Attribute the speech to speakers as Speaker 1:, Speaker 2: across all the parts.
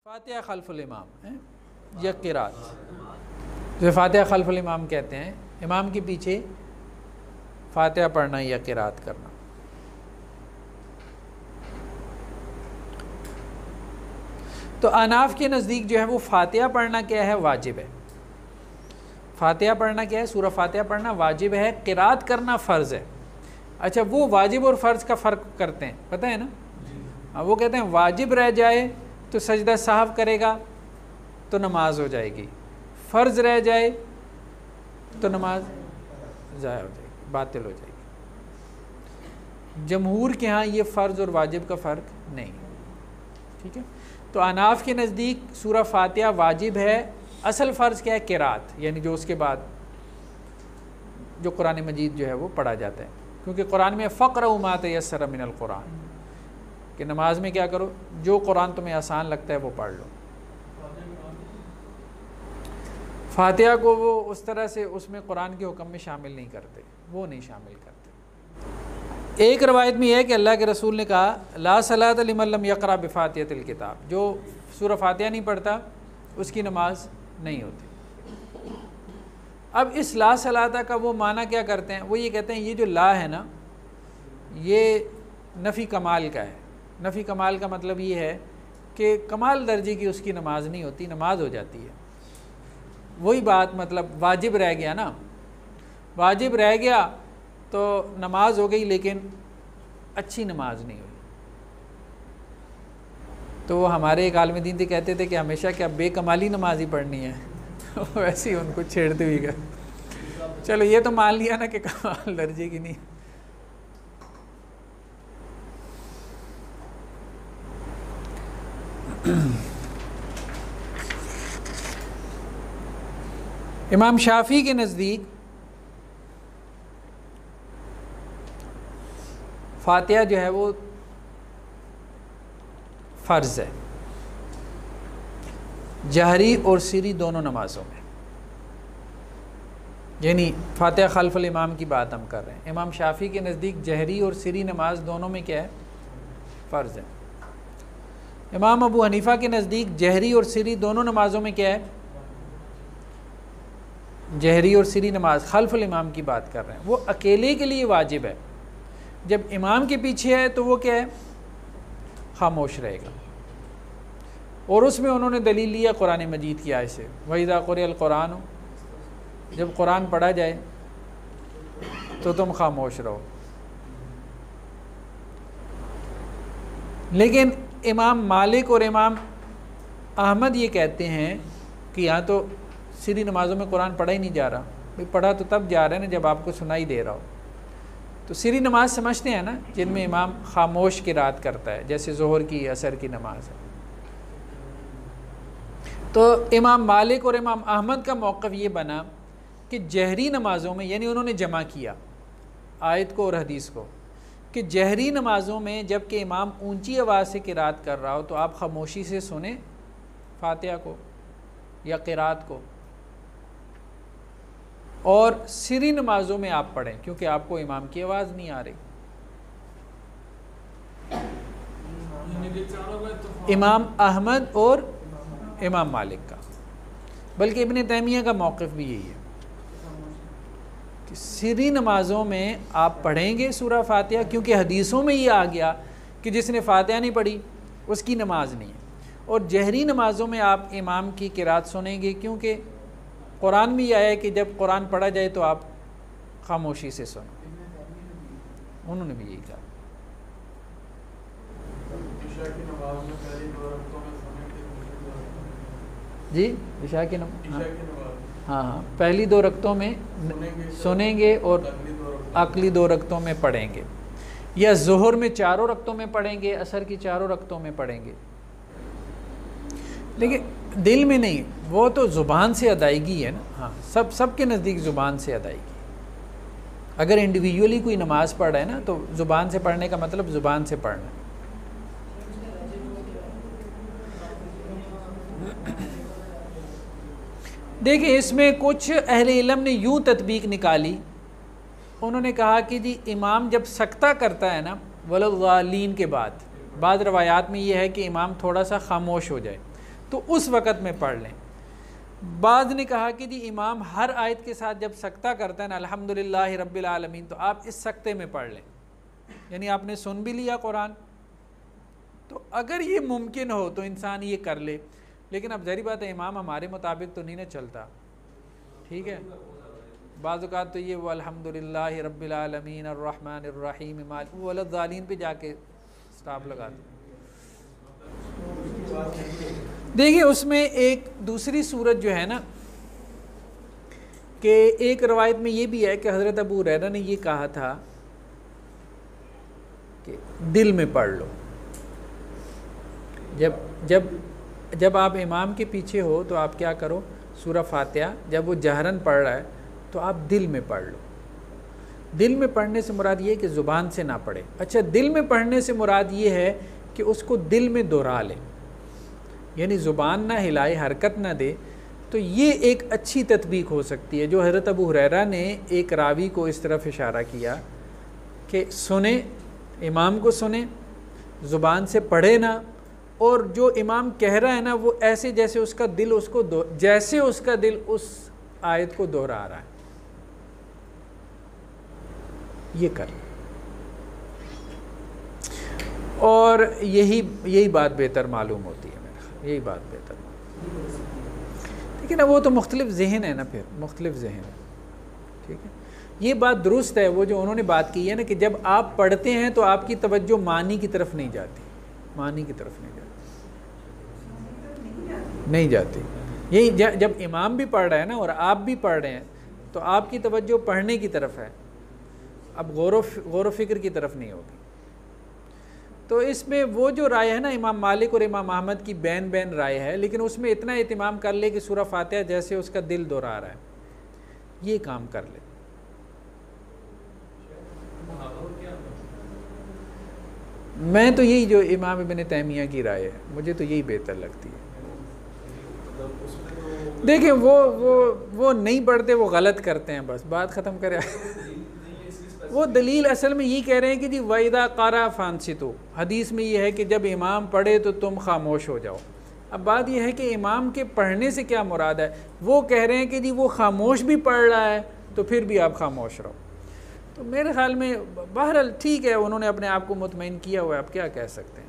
Speaker 1: फातिहा खल्फुल इमाम है या क़िरात, जो फातिहा खल्फुल इमाम कहते हैं, इमाम के पीछे फातिहा पढ़ना या क़िरात करना। तो अनाफ के नज़दीक जो है वो फातिहा पढ़ना क्या है, वाजिब है। फातिहा पढ़ना क्या है, सूरह फातिहा पढ़ना वाजिब है, क़िरात करना फ़र्ज़ है। अच्छा, वो वाजिब और फ़र्ज़ का फ़र्क करते हैं, पता है ना? हाँ, वो कहते हैं वाजिब रह जाए तो सजदा साहब करेगा तो नमाज हो जाएगी, फ़र्ज़ रह जाए तो नमाज ज़ाया हो जाएगी, बातिल हो जाएगी। जमहूर के यहाँ ये फ़र्ज़ और वाजिब का फ़र्क नहीं, ठीक है। तो अनाफ के नज़दीक सूरह फातिहा वाजिब है, असल फ़र्ज़ क्या है, क़िरात, यानी जो उसके बाद जो कुरान मजीद जो है वो पढ़ा जाता है, क्योंकि कुरान में फ़क़रऊ मा तयस्सर मिनल कुरान, कि नमाज में क्या करो, जो कुरान तुम्हें आसान लगता है वो पढ़ लो। फातिहा को वो उस तरह से उसमें कुरान के हुक्म में शामिल नहीं करते, वो नहीं शामिल करते। एक रवायत में यह है कि अल्लाह के रसूल ने कहा, ला सलात लिमन लम यक़रा बिफ़ातिहतिल किताब, जो सूरह फातिहा नहीं पढ़ता उसकी नमाज नहीं होती। अब इस ला सलाता का वो माना क्या करते हैं, वो ये कहते हैं ये जो ला है ना, ये नफ़ी कमाल का है। नफ़ी कमाल का मतलब ये है कि कमाल दर्जे की उसकी नमाज नहीं होती, नमाज हो जाती है। वही बात, मतलब वाजिब रह गया ना, वाजिब रह गया तो नमाज हो गई लेकिन अच्छी नमाज नहीं हुई। तो वो हमारे एक आलिम दीन थे, कहते थे कि हमेशा क्या बेकमाली नमाज ही पढ़नी है वैसे ही उनको छेड़ते हुए गए। चलो ये तो मान लिया ना कि कमाल दर्जे की नहीं। इमाम शाफ़ी के नज़दीक फातिहा जो है वो फ़र्ज़ है, जहरी और सिरी दोनों नमाज़ों में। यानी फातिहा खल्फुल इमाम की बात हम कर रहे हैं। इमाम शाफ़ी के नज़दीक जहरी और सिरी नमाज दोनों में क्या है, फ़र्ज़ है। इमाम अबू हनीफ़ा के नज़दीक जहरी और सिरी दोनों नमाज़ों में क्या है, जहरी और सिरी नमाज खल्फुल इमाम की बात कर रहे हैं, वो अकेले के लिए वाजिब है। जब इमाम के पीछे है तो वो क्या है, खामोश रहेगा। और उसमें उन्होंने दलील लिया कुरान मजीद की आयत से, वइज़ा क़ुरिअल क़ुरान, जब कुरान पढ़ा जाए तो तुम खामोश रहो। लेकिन इमाम मालिक और इमाम अहमद ये कहते हैं कि यहाँ तो सीधी नमाज़ों में कुरान पढ़ा ही नहीं जा रहा। भाई पढ़ा तो तब जा रहा है ना जब आपको सुनाई दे रहा हो। तो सीधी नमाज समझते हैं ना, जिनमें इमाम खामोश क़िरात करता है, जैसे ज़ोहर की, असर की नमाज है। तो इमाम मालिक और इमाम अहमद का मौक़िफ़ ये बना कि जहरी नमाज़ों में, यानी उन्होंने जमा किया आयत को और हदीस को, कि जहरी नमाज़ों में जबकि इमाम ऊंची आवाज़ से क़िरात कर रहा हो तो आप खामोशी से सुने फातिहा को या क़िरात को, और सिरी नमाज़ों में आप पढ़ें क्योंकि आपको इमाम की आवाज़ नहीं आ रही। इमाम अहमद और इमाम मालिक का, बल्कि इब्न तैमिया का मौक़िफ़ भी यही है कि सिरी नमाज़ों में आप पढ़ेंगे सूरह फातिहा, क्योंकि हदीसों में ये आ गया कि जिसने फातिहा नहीं पढ़ी उसकी नमाज नहीं है। और जहरी नमाज़ों में आप इमाम की क़िरात सुनेंगे, क्योंकि कुरान में आया है कि जब कुरान पढ़ा जाए तो आप खामोशी से सुनो। उन्होंने भी यही कहा। जी, इशा की नमाज, हाँ हाँ, पहली 2 रकतों में सुनेंगे और अगली 2 रकतों में पढ़ेंगे, या ज़ोहर में 4 रकतों में पढ़ेंगे, असर की 4 रकतों में पढ़ेंगे, लेकिन दिल में नहीं। वो तो ज़ुबान से अदायगी है ना। हाँ, सब के नज़दीक ज़ुबान से अदायगी। अगर इंडिविजुअली कोई नमाज़ पढ़ रहा है ना तो ज़ुबान से पढ़ने का मतलब ज़ुबान से पढ़ना। देखिए, इसमें कुछ अहले इल्म ने यूँ तत्बीक निकाली, उन्होंने कहा कि जी इमाम जब सख्ता करता है ना वलद्दालीन के बाद, बाद रवायात में ये है कि इमाम थोड़ा सा खामोश हो जाए, तो उस वक़्त में पढ़ लें। बाज़ ने कहा कि जी इमाम हर आयत के साथ जब सकता करता है ना अल्हम्दुलिल्लाहि रब्बिल आलमीन, तो आप इस सकते में पढ़ लें, यानी आपने सुन भी लिया कुरान। तो अगर ये मुमकिन हो तो इंसान ये कर ले, लेकिन अब ज़ाहिर बात है इमाम हमारे मुताबिक तो नहीं ना चलता, ठीक है। बाज़ औक़ात तो ये वो अल्हम्दुलिल्लाहि रब्बिल आलमीन अर्रहमानिर रहीम मालिक वो वलद ज़ालिन पे जाके स्टॉप लगाते। देखिए उसमें एक दूसरी सूरत जो है ना कि एक रवायत में ये भी है कि हज़रत अबू हुरैरा ने ये कहा था कि दिल में पढ़ लो। जब आप इमाम के पीछे हो तो आप क्या करो, सूरह फातिहा जब वो जहरन पढ़ रहा है तो आप दिल में पढ़ लो। दिल में पढ़ने से मुराद ये है कि ज़ुबान से ना पढ़े। अच्छा, दिल में पढ़ने से मुराद ये है कि उसको दिल में दोहरा ले, यानी ज़ुबान ना हिलाए, हरकत ना दे। तो ये एक अच्छी तत्बीक हो सकती है जो हज़रत अबू हुरैरा ने एक रावी को इस तरफ इशारा किया कि सुने, इमाम को सुने, ज़ुबान से पढ़े ना, और जो इमाम कह रहा है ना वो ऐसे जैसे उसका दिल जैसे उसका दिल उस आयत को दोहरा रहा है, ये कर। और यही बात बेहतर मालूम होती है, मेरा यही बात बेहतर। लेकिन वो तो मुख्तलिफ ज़हन है ना, फिर मुख्तलिफ ज़हन है, ठीक है। ये बात दुरुस्त है वो जो उन्होंने बात की है ना कि जब आप पढ़ते हैं तो आपकी तवज्जो मानी की तरफ नहीं जाती, मानी की तरफ नहीं जाती। यही जब इमाम भी पढ़ रहा है ना और आप भी पढ़ रहे हैं तो आपकी तवज्जो पढ़ने की तरफ है, अब गौर फिक्र की तरफ नहीं होगी। तो इसमें वो जो राय है ना इमाम मालिक और इमाम अहमद की बैन राय है, लेकिन उसमें इतना एहतिमाम कर ले कि सूरह फातिहा जैसे उसका दिल दोहरा रहा है, ये काम कर ले। मैं तो यही जो इमाम इब्न तैमिया की राय है, मुझे तो यही बेहतर लगती है। देखिए वो नहीं पढ़ते, वो गलत करते हैं, बस बात ख़त्म करें। वो दलील असल में ये कह रहे हैं कि जी वैदा क़रा फ़ानसितु, हदीस में ये है कि जब इमाम पढ़े तो तुम खामोश हो जाओ। अब बात यह है कि इमाम के पढ़ने से क्या मुराद है। वो कह रहे हैं कि जी वो खामोश भी पढ़ रहा है तो फिर भी आप खामोश रहो। तो मेरे ख़्याल में बहरहाल ठीक है, उन्होंने अपने आप को मुतमईन किया हुआ है, आप क्या कह सकते हैं।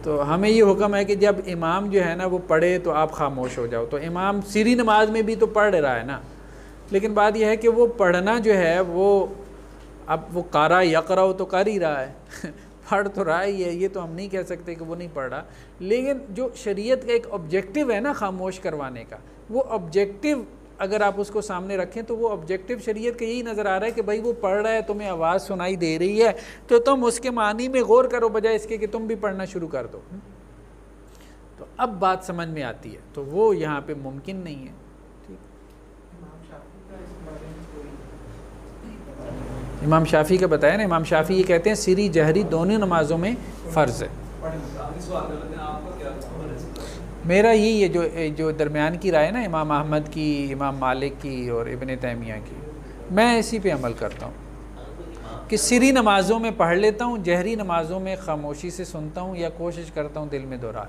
Speaker 1: तो हमें ये हुक्म है कि जब इमाम जो है ना वो पढ़े तो आप खामोश हो जाओ। तो इमाम सीरी नमाज में भी तो पढ़ रहा है ना, लेकिन बात यह है कि वो पढ़ना जो है वो अब वो कारा यक़रा तो कर ही रहा है पढ़ तो रहा ही है, ये तो हम नहीं कह सकते कि वो नहीं पढ़ रहा। लेकिन जो शरीयत का एक ऑब्जेक्टिव है ना खामोश करवाने का, वो ऑब्जेक्टिव अगर आप उसको सामने रखें तो वो ऑब्जेक्टिव शरीयत का यही नज़र आ रहा है कि भाई वो पढ़ रहा है, तुम्हें आवाज़ सुनाई दे रही है तो तुम उसके मानी में गौर करो बजाय इसके कि तुम भी पढ़ना शुरू कर दो। तो अब बात समझ में आती है, तो वो यहाँ पे मुमकिन नहीं है। ठीक, इमाम शाफी का बताया ना, इमाम शाफी ये कहते हैं सिरी जहरी दोनों नमाजों में फ़र्ज़ है। मेरा यही है जो दरमियान की राय है ना इमाम अहमद की, इमाम मालिक की और इब्न तैमिया की, मैं इसी पे अमल करता हूँ कि सिरी नमाज़ों में पढ़ लेता हूँ, जहरी नमाज़ों में खामोशी से सुनता हूँ या कोशिश करता हूँ दिल में दोहरा।